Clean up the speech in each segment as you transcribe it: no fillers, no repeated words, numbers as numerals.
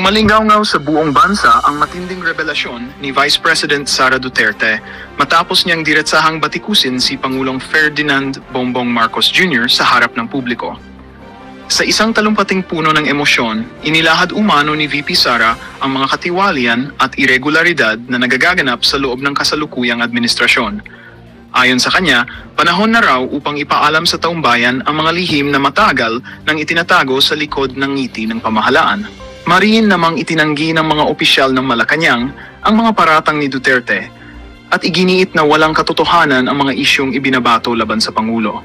Umalingaw-ngaw sa buong bansa ang matinding revelasyon ni Vice President Sara Duterte matapos niyang diretsahang batikusin si Pangulong Ferdinand Bongbong Marcos Jr. sa harap ng publiko. Sa isang talumpating puno ng emosyon, inilahad umano ni VP Sara ang mga katiwalian at irregularidad na nagaganap sa loob ng kasalukuyang administrasyon. Ayon sa kanya, panahon na raw upang ipaalam sa taumbayan ang mga lihim na matagal nang itinatago sa likod ng ngiti ng pamahalaan. Mariin namang itinanggi ng mga opisyal ng Malacanang ang mga paratang ni Duterte at iginiit na walang katotohanan ang mga isyong ibinabato laban sa Pangulo.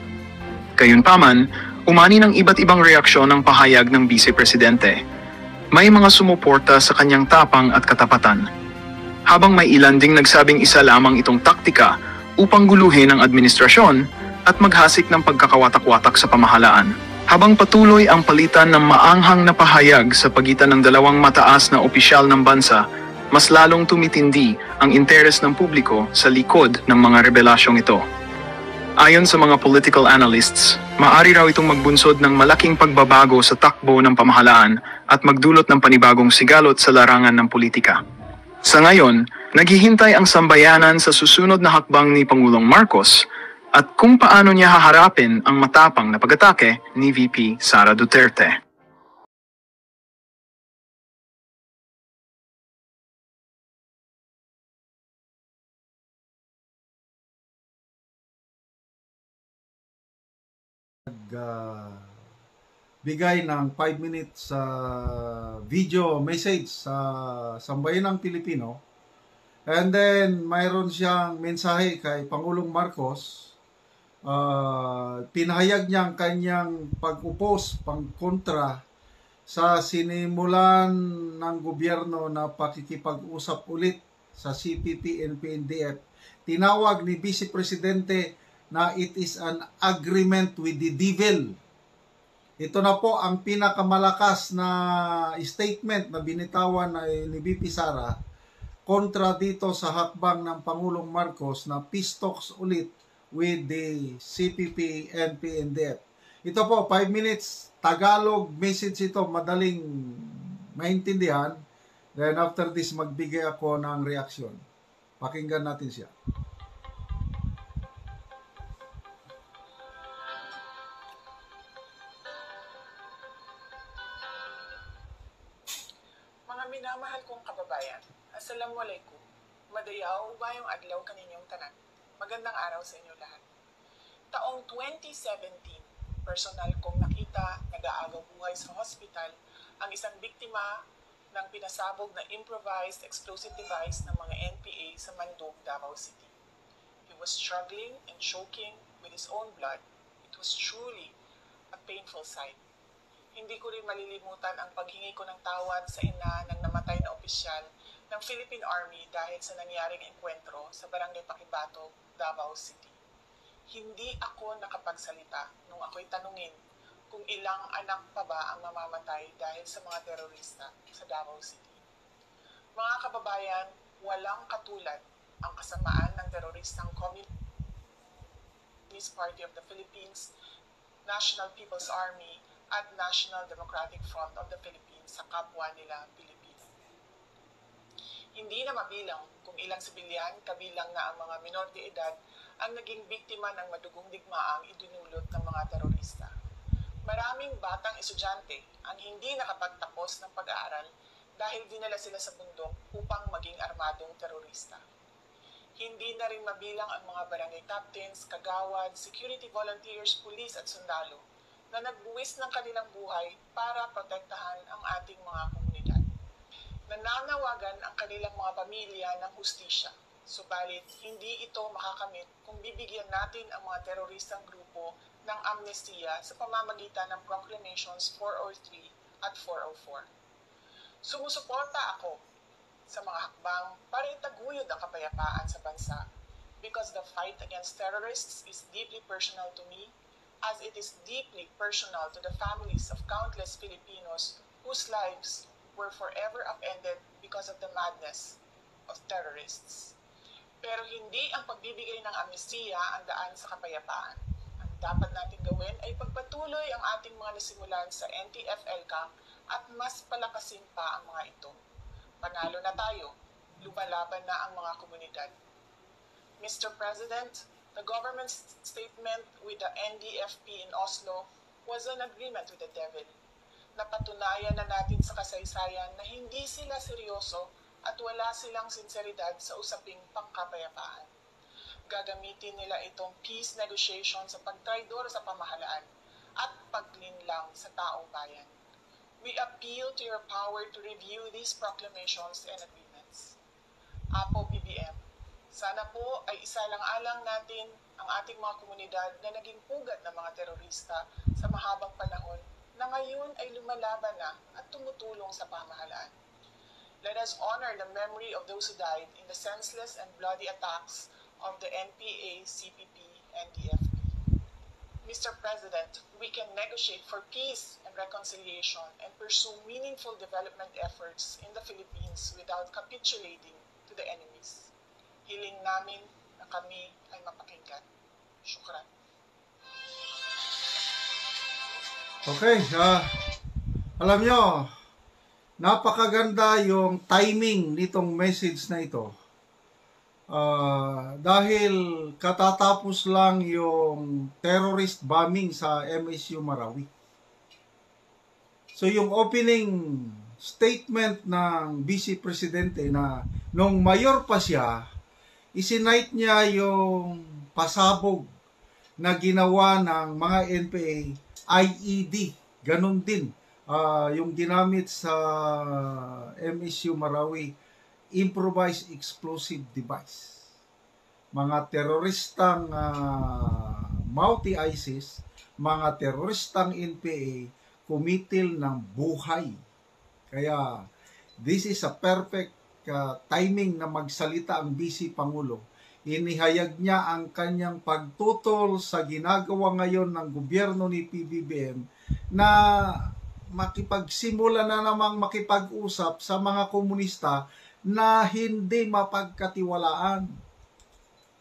Gayunpaman, umani ng iba't ibang reaksyon ang pahayag ng Vice Presidente. May mga sumuporta sa kanyang tapang at katapatan, habang may ilan ding nagsabing isa lamang itong taktika upang guluhin ang administrasyon at maghasik ng pagkakawatak-watak sa pamahalaan. Habang patuloy ang palitan ng maanghang na pahayag sa pagitan ng dalawang mataas na opisyal ng bansa, mas lalong tumitindi ang interes ng publiko sa likod ng mga rebelasyong ito. Ayon sa mga political analysts, maaari raw itong magbunsod ng malaking pagbabago sa takbo ng pamahalaan at magdulot ng panibagong sigalot sa larangan ng politika. Sa ngayon, naghihintay ang sambayanan sa susunod na hakbang ni Pangulong Marcos at kung paano niya haharapin ang matapang na pag-atake ni VP Sara Duterte. Bigay ng 5 minutes video message sa sambayanang Pilipino, and then mayroon siyang mensahe kay Pangulong Marcos. Pinahayag niya ang kanyang pag-upos, pangkontra sa sinimulan ng gobyerno na pakikipag-usap ulit sa CPP and PNDF. Tinawag ni Vice Presidente na it is an agreement with the devil. Ito na po ang pinakamalakas na statement na binitawan ni VP Sara kontra dito sa hakbang ng Pangulong Marcos na peace talks ulit with the CPP and PNDF. Ito po, 5 minutes, Tagalog message ito, madaling maintindihan. Then after this, magbigay ako ng reaksyon. Pakinggan natin siya. Mga minamahal kong kababayan, Assalamualaikum. Madayaw ubayong adlaw kaninyong tanan. Magandang araw sa inyo lahat. Taong 2017, personal kong nakita nag-aagaw buhay sa hospital ang isang biktima ng pinasabog na improvised explosive device ng mga NPA sa Mandog, Davao City. He was struggling and choking with his own blood. It was truly a painful sight. Hindi ko rin malilimutan ang paghingi ko ng tawad sa ina ng namatay na opisyal ng Philippine Army dahil sa nangyaring enkwentro sa Barangay Pakibato, Davao City. Hindi ako nakapagsalita nung ako'y tanungin kung ilang anak pa ba ang mamamatay dahil sa mga terorista sa Davao City. Mga kababayan, walang katulad ang kasamaan ng teroristang Communist Party of the Philippines, National People's Army, at National Democratic Front of the Philippines sa kapwa nila Pilipino. Hindi na mabilang kung ilang sibilyan, kabilang na ang mga minor de edad, ang naging biktima ng madugong digmaang idinulot ng mga terorista. Maraming batang estudyante ang hindi nakapagtapos ng pag-aaral dahil dinala sila sa bundok upang maging armadong terorista. Hindi na rin mabilang ang mga barangay captains, kagawad, security volunteers, pulis at sundalo na nagbuwis ng kanilang buhay para protektahan ang ating mga komunidad. Nananawagan ang kanilang mga pamilya ng hustisya, subalit hindi ito makakamit kung bibigyan natin ang mga teroristang grupo ng amnestiya sa pamamagitan ng Proclamations 403 at 404. Sumusuporta ako sa mga hakbang para itaguyod ang kapayapaan sa bansa because the fight against terrorists is deeply personal to me, as it is deeply personal to the families of countless Filipinos whose lives were forever upended because of the madness of terrorists. Pero hindi ang pagbibigay ng amnestiya ang daan sa kapayapaan. Ang dapat natin gawin ay pagpatuloy ang ating mga nasimulan sa NTF-ELCAC at mas palakasin pa ang mga ito. Panalo na tayo, lumalaban na ang mga komunidad. Mr. President, the government's statement with the NDFP in Oslo was an agreement with the devil. Napatunayan na natin sa kasaysayan na hindi sila seryoso at wala silang sinseridad sa usaping pangkapayapaan. Gagamitin nila itong peace negotiation sa pagtraidor sa pamahalaan at paglinlang sa taong bayan. We appeal to your power to review these proclamations and agreements. Apo BBM, sana po ay isalang-alang natin ang ating mga komunidad na naging pugad ng mga terorista sa mahabang panahon na ngayon ay lumalaban na at tumutulong sa pamahalaan. Let us honor the memory of those who died in the senseless and bloody attacks of the NPA, CPP, and DFP. Mr. President, we can negotiate for peace and reconciliation and pursue meaningful development efforts in the Philippines without capitulating to the enemies. Hiling namin na kami ay mapakinggan. Shukran. Okay, alam nyo, napakaganda yung timing nitong message na ito. Dahil katatapos lang yung terrorist bombing sa MSU Marawi. So yung opening statement ng Vice Presidente na nung mayor pa siya, isinight niya yung pasabog na ginawa ng mga NPA IED. Ganon din. Yung ginamit sa MSU Marawi, improvised explosive device. Mga teroristang multi-ISIS, mga teroristang NPA, kumitil ng buhay. Kaya, this is a perfect timing na magsalita ang Vice Pangulo. Inihayag niya ang kanyang pagtutol sa ginagawa ngayon ng gobyerno ni PBBM na makipagsimula na namang makipag-usap sa mga komunista na hindi mapagkatiwalaan.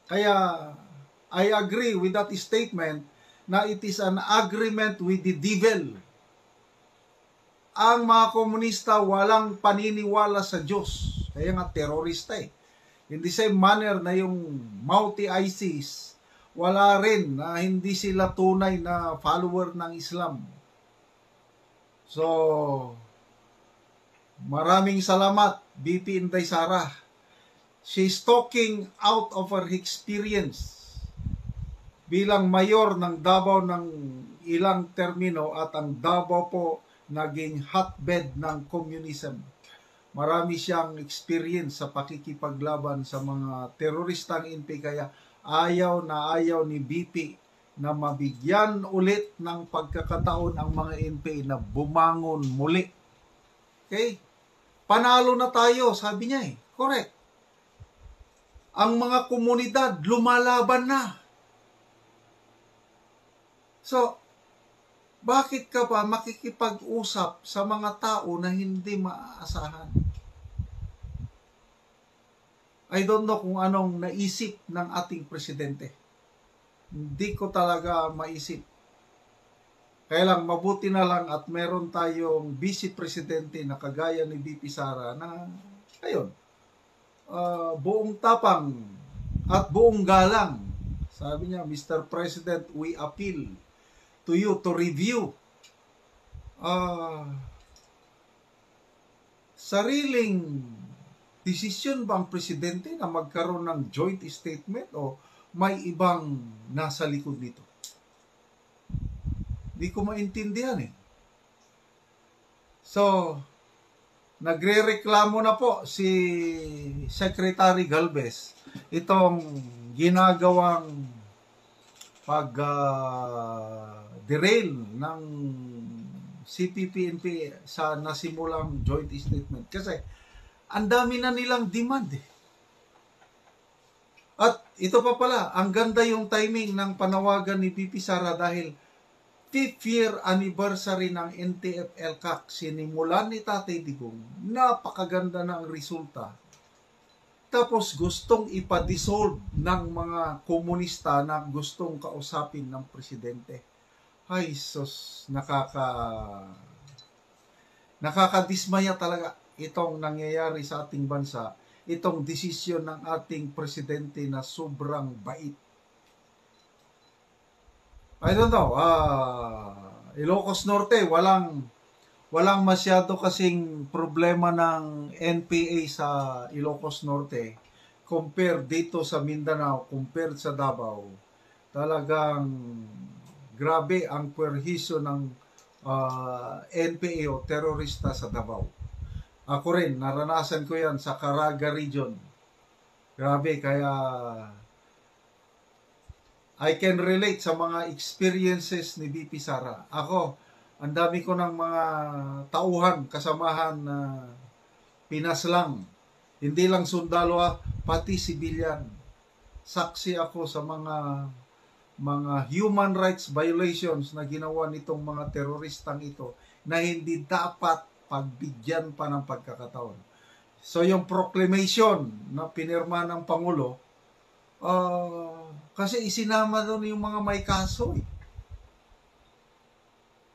Kaya, I agree with that statement na it is an agreement with the devil. Ang mga komunista walang paniniwala sa Diyos. Kaya nga terorista eh. In the same manner na yung multi-ISIS, wala rin na hindi sila tunay na follower ng Islam. So, maraming salamat, BP Inday Sara. She's talking out of her experience bilang mayor ng Davao ng ilang termino at ang Davao po naging hotbed ng communism. Marami siyang experience sa pakikipaglaban sa mga teroristang NPA kaya ayaw ni BP na mabigyan ulit ng pagkakataon ang mga NPA na bumangon muli. Okay? Panalo na tayo, sabi niya eh. Correct. Ang mga komunidad lumalaban na. So, bakit ka pa makikipag-usap sa mga tao na hindi maaasahan? I don't know kung anong naisip ng ating presidente. Hindi ko talaga maisip. Kaya lang, mabuti na lang at meron tayong vice presidente na kagaya ni BP Sara na, ayun, buong tapang at buong galang. Sabi niya, Mr. President, we appeal to you to review sariling desisyon ba ang presidente na magkaroon ng joint statement o may ibang nasa likod nito? Hindi ko maintindihan eh. So, nagre-reklamo na po si Secretary Galvez itong ginagawang pag-derail ng CPP-NPA sa nasimulang joint statement. Kasi ang dami na nilang demand eh. At ito pa pala, ang ganda yung timing ng panawagan ni BP Sara dahil 5th year anniversary ng NTF-ELCAC, sinimulan ni Tatay Digong, napakaganda ng resulta. Tapos gustong ipa-dissolve ng mga komunista na gustong kausapin ng presidente. Ay, sus, Nakakadismaya talaga itong nangyayari sa ating bansa, itong desisyon ng ating presidente na sobrang bait. I don't know, Ilocos Norte, walang masyado kasing problema ng NPA sa Ilocos Norte compared dito sa Mindanao, compared sa Davao. Talagang grabe ang puwerhiso ng NPA o terorista sa Davao. Ako rin, naranasan ko yan sa Caraga region. Grabe, kaya I can relate sa mga experiences ni VP Sara. Ako, ang dami ko ng mga tauhan, kasamahan na Pinas lang. Hindi lang sundalo, pati sibilyan. Saksi ako sa mga human rights violations na ginawa nitong mga teroristang ito na hindi dapat pagbigyan pa ng pagkakataon. So yung proclamation na pinirma ng Pangulo, kasi isinama doon yung mga may kaso.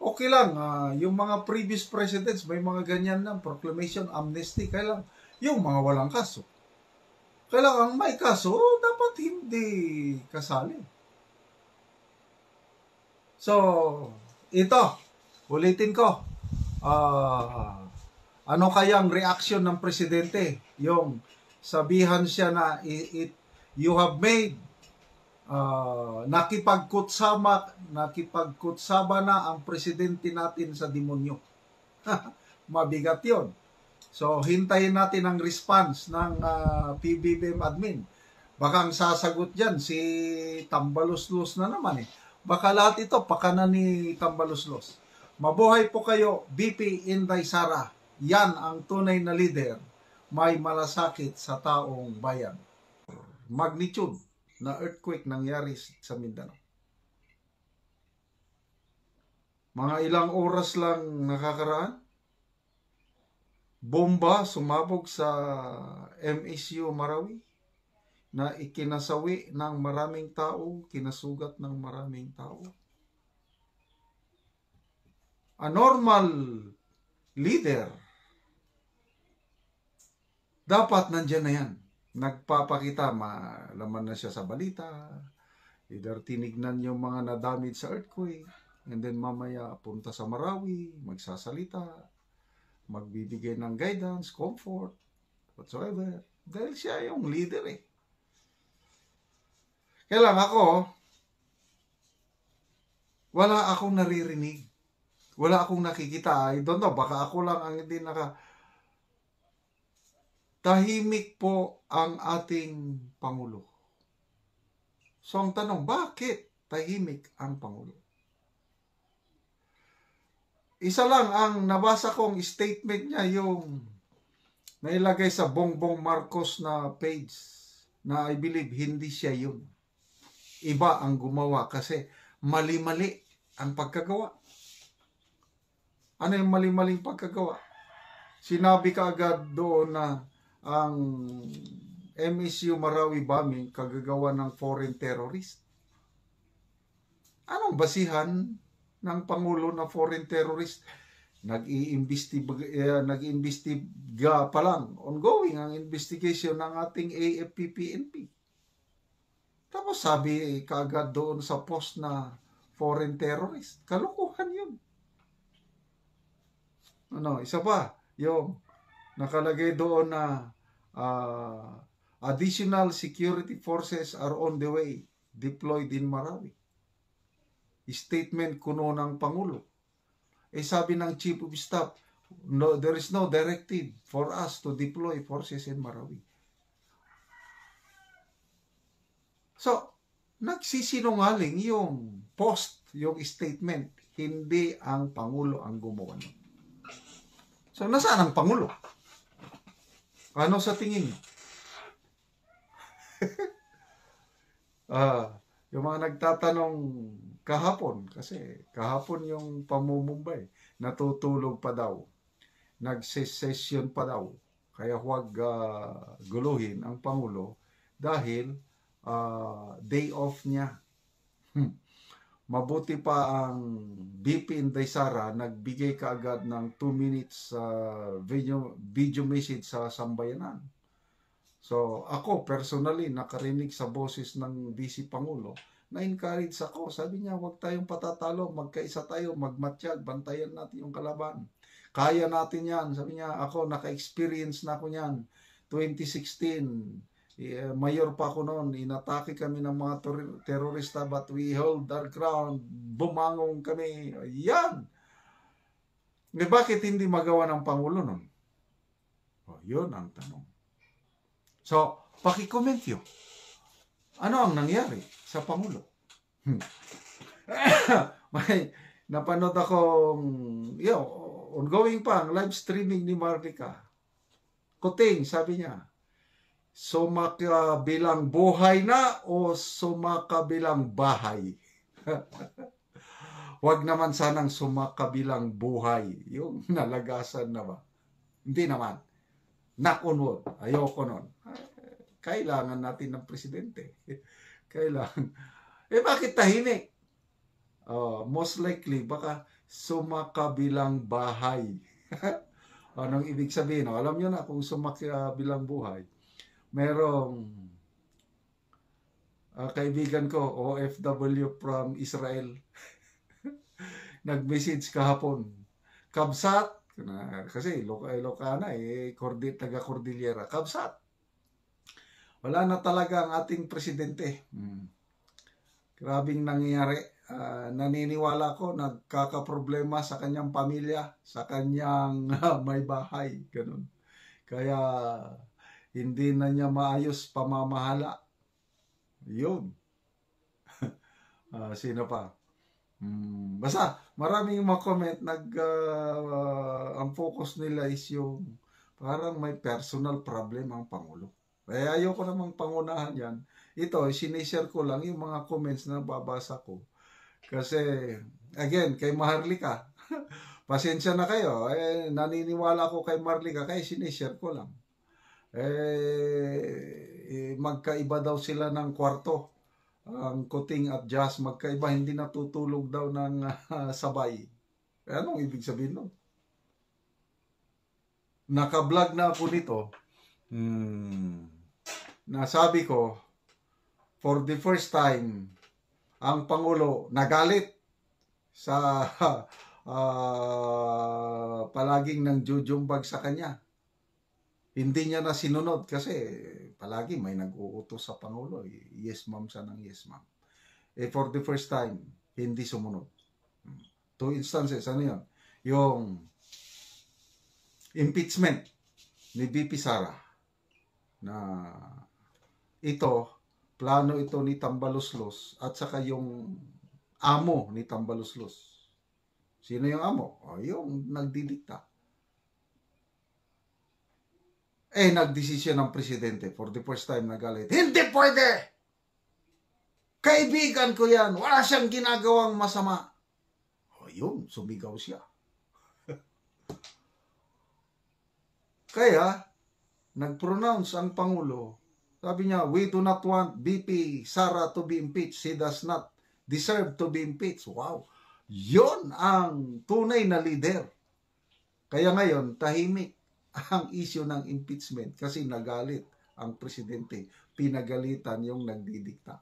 Okay lang, yung mga previous presidents, may mga ganyan na, proclamation, amnesty, kailang yung mga walang kaso. Kailangan may kaso, dapat hindi kasali. So, ito, ulitin ko, ano kayang reaction ng presidente? Yung sabihan siya na you have made nakipagkutsaba na ang presidente natin sa demonyo. Mabigat yun. So, hintayin natin ang response ng PBBM admin. Baka ang sasagot dyan, si Tambaluslos na naman eh. Baka lahat ito, pakanan ni Tambaluslos. Mabuhay po kayo, VP Inday Sara. Yan ang tunay na leader, may malasakit sa taong bayan. Magnitude na earthquake nangyari sa Mindanao. Mga ilang oras lang nakakaraan, bomba sumabog sa MSU Marawi na ikinasawi ng maraming tao, kinasugat ng maraming tao. A normal leader, dapat nandyan na yan. Nagpapakita, malaman na siya sa balita, either tinignan yung mga na-damage sa earthquake, and then mamaya punta sa Marawi, magsasalita, magbibigay ng guidance, comfort, whatsoever. Dahil siya yung leader eh. Kaya lang ako, wala akong naririnig. Wala akong nakikita. I don't know, baka ako lang ang hindi tahimik po ang ating Pangulo. So ang tanong, bakit tahimik ang Pangulo? Isa lang ang nabasa kong statement niya, yung nailagay sa Bongbong Marcos na page, na I believe hindi siya yun. Iba ang gumawa kasi mali-mali ang pagkagawa. Ano yung mali-maling pagkagawa? Sinabi ka agad doon na ang MSU Marawi bombing kagagawa ng foreign terrorist. Anong basihan ng Pangulo na foreign terrorist? Nag-iimbestiga pa lang. Ongoing ang investigation ng ating AFP-PNP. Tapos sabi kaagad doon sa post na foreign terrorist. Kalokohan yun. Isa pa, yung nakalagay doon na additional security forces are on the way, deployed in Marawi. Statement kuno ng Pangulo. Sabi ng Chief of Staff, no, there is no directive for us to deploy forces in Marawi. So, nagsisinungaling yung post, yung statement, hindi ang Pangulo ang gumawa nun. So, nasaan ang Pangulo? Ano sa tingin niyo? Yung mga nagtatanong kahapon, kasi kahapon yung pamumumbay, natutulog pa daw. Nag-session pa daw. Kaya huwag guluhin ang Pangulo dahil day off niya. Mabuti pa ang BP Inday Sara, nagbigay kaagad ng 2 minutes video message sa sambayanan. So ako personally nakarinig sa boses ng Vice Pangulo, na-encourage ako. Sabi niya, huwag tayong patatalo, magkaisa tayo, magmatsyag, bantayan natin yung kalaban. Kaya natin yan. Sabi niya, ako naka-experience na ako yan. 2016, mayor pa ako noon, inatake kami ng mga terorista, but we hold our ground, bumangong kami. Yan! Bakit hindi magawa ng Pangulo noon? Yun ang tanong. So, pakicomment yun. Ano ang nangyari sa Pangulo? May napanood akong, ongoing pa ang live streaming ni Marlica. Kuting, sabi niya, sumakabilang buhay na o sumakabilang bahay? Wag naman sanang sumakabilang buhay. Yung nalagasan na ba? Hindi naman. Knock on wood. Ayoko nun. Kailangan natin ng presidente. Kailangan. Bakit tahimik? Most likely, baka sumakabilang bahay. Anong ibig sabihin? Alam nyo na kung sumakabilang buhay. Merong kaibigan ko, OFW from Israel, nag-message kahapon, Kabsat, kasi Ilocana, taga-Cordillera, Kabsat, wala na talaga ang ating presidente. Grabing nangyayari. Naniniwala ko, nagkakaproblema sa kanyang pamilya, sa kanyang may bahay, ganun. Kaya, hindi na niya maayos pamamahala. Yun. Sino pa? Basta, maraming mga comment, ang focus nila is yung parang may personal problem ang Pangulo. Kaya ayoko namang pangunahan yan. Ito, sinishare ko lang yung mga comments na babasa ko. Kasi, again, kay Maharlika, pasensya na kayo. Naniniwala ko kay Maharlika, kaya sinishare ko lang. Magkaiba daw sila ng kwarto. Ang Kuting at Jazz, magkaiba, hindi natutulog daw ng sabay. Anong ibig sabihin nun? Naka-vlog na ako nito. Nasabi ko, for the first time, ang Pangulo nagalit sa palaging nang jujumbag sa kanya. Hindi niya na sinunod kasi palagi may nag-uutos sa Pangulo. Yes ma'am siya ng yes ma'am. For the first time, hindi sumunod. 2 instances, ano yun? Yung impeachment ni BP Sara na ito, plano ito ni Tambaluslos at saka yung amo ni Tambaluslos. Sino yung amo? Yung nagdidikta. Nagdesisyon ng presidente for the first time nagalit. Hindi pwede! Kaibigan ko yan. Wala siyang ginagawang masama. Yun, sumigaw siya. Kaya, nag-pronounce ang Pangulo. Sabi niya, we do not want BP Sara to be impeached. She does not deserve to be impeached. Wow! Yun ang tunay na leader. Kaya ngayon, tahimik ang issue ng impeachment kasi nagalit ang presidente. Pinagalitan yung nagdidikta.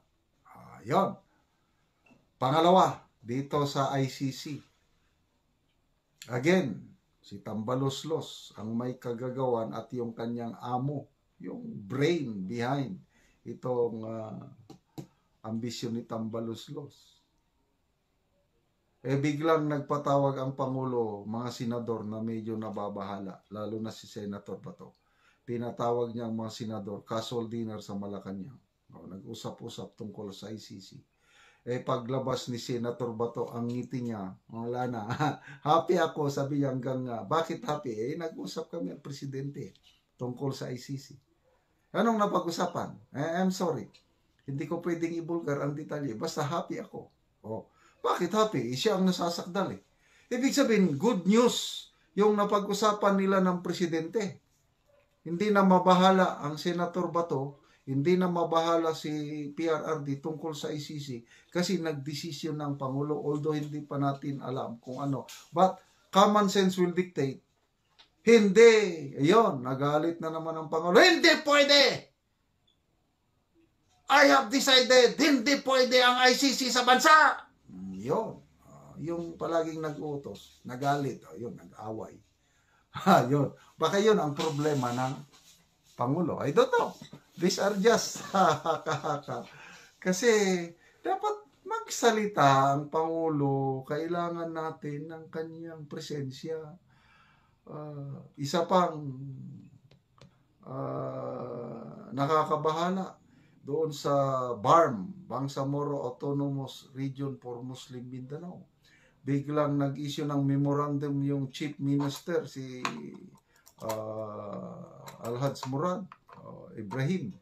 Yun. Pangalawa, dito sa ICC. Again, si Tambaluslos ang may kagagawan at yung kanyang amo, yung brain behind itong ambisyon ni Tambaluslos. Biglang nagpatawag ang Pangulo, mga senador na medyo nababahala, lalo na si Senator Bato. Pinatawag niya ang mga senador, casual dinner sa Malacanang. Nag-usap-usap tungkol sa ICC. Paglabas ni Senator Bato, ang ngiti niya, wala na. Happy ako, sabi niya hanggang, bakit happy? Nag-usap kami ang presidente tungkol sa ICC. Anong napag-usapan? I'm sorry. Hindi ko pwedeng ibulgar ang detalye. Basta happy ako. Bakit happy? Siya ang nasasakdal . Ibig sabihin, good news yung napag-usapan nila ng presidente. Hindi na mabahala ang Senator Bato, Hindi na mabahala si PRRD tungkol sa ICC kasi nagdesisyon ng Pangulo, although hindi pa natin alam kung ano. But common sense will dictate. Hindi. Ayun, nagalit na naman ang Pangulo. Hindi pwede! I have decided, hindi pwede ang ICC sa bansa! Yun. Yung palaging nag-utos, nagalit, yun, nag-away. Yun. Baka yun ang problema ng Pangulo. I don't know. These are just kasi dapat magsalita ang Pangulo. Kailangan natin ng kanyang presensya. Isa pang nakakabahala doon sa BARM, Bangsamoro Autonomous Region for Muslim Mindanao. Biglang nag-issue ng memorandum yung Chief Minister, si Alhaj Murad Ibrahim.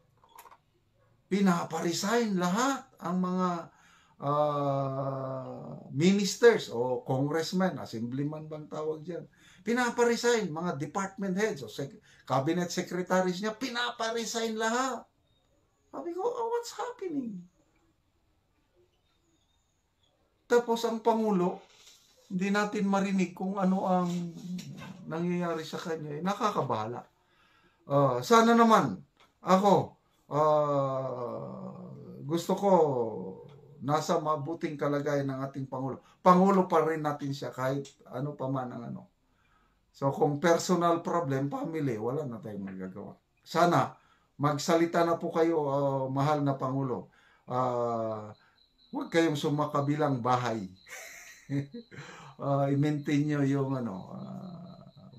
Pinaparesign lahat ang mga ministers o congressmen, assemblyman bang tawag dyan. Pinaparesign mga department heads o cabinet secretaries niya, pinaparesign lahat. Sabi ko, what's happening? Tapos ang Pangulo, hindi natin marinig kung ano ang nangyayari sa kanya. Nakakabahala. Sana naman, ako, gusto ko nasa mabuting kalagayan ng ating Pangulo. Pangulo pa rin natin siya kahit ano pa man ang ano. So kung personal problem, family, wala na tayong magagawa. Sana, magsalita na po kayo, mahal na Pangulo. Huwag kayong sumakabilang bahay. I-maintain nyo yung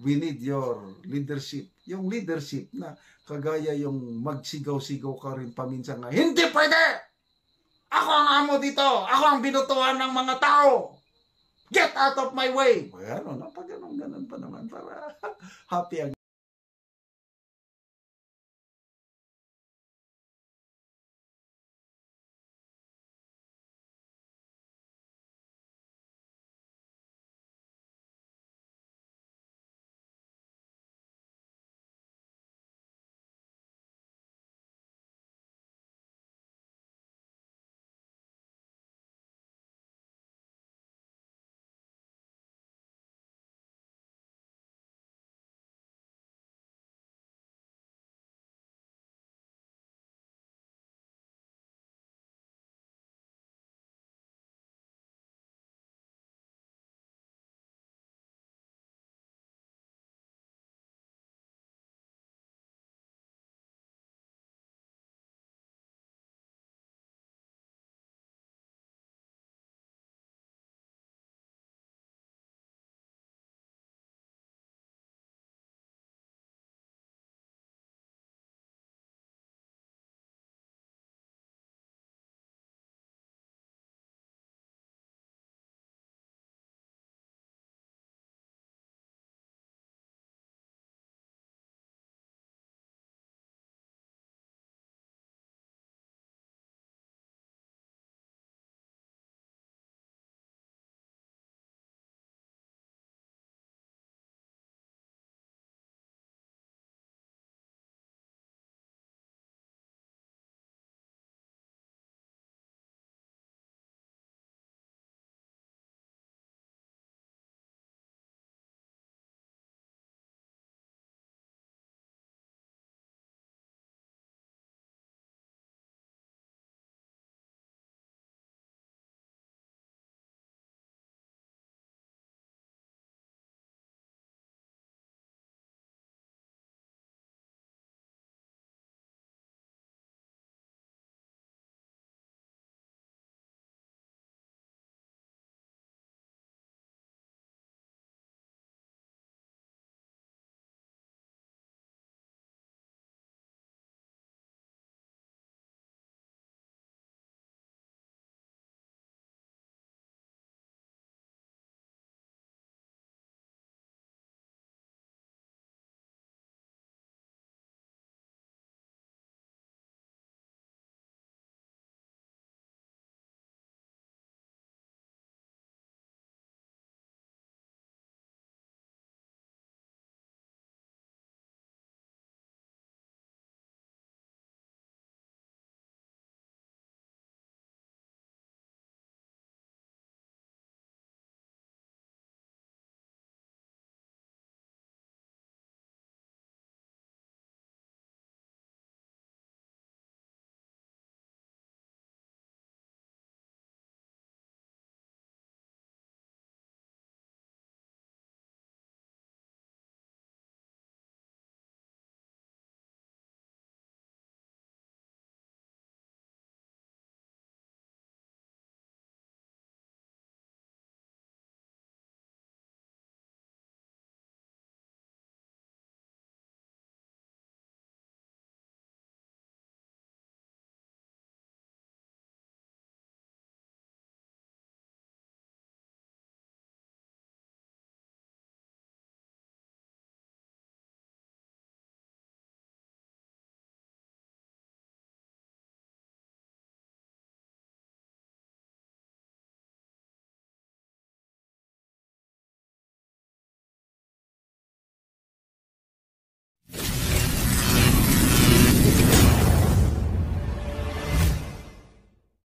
we need your leadership. Yung leadership na kagaya yung magsigaw-sigaw ka rin paminsan nga, hindi pwede! Ako ang amo dito! Ako ang binutuhan ng mga tao! Get out of my way! Ano, napag ganun pa naman para happy ang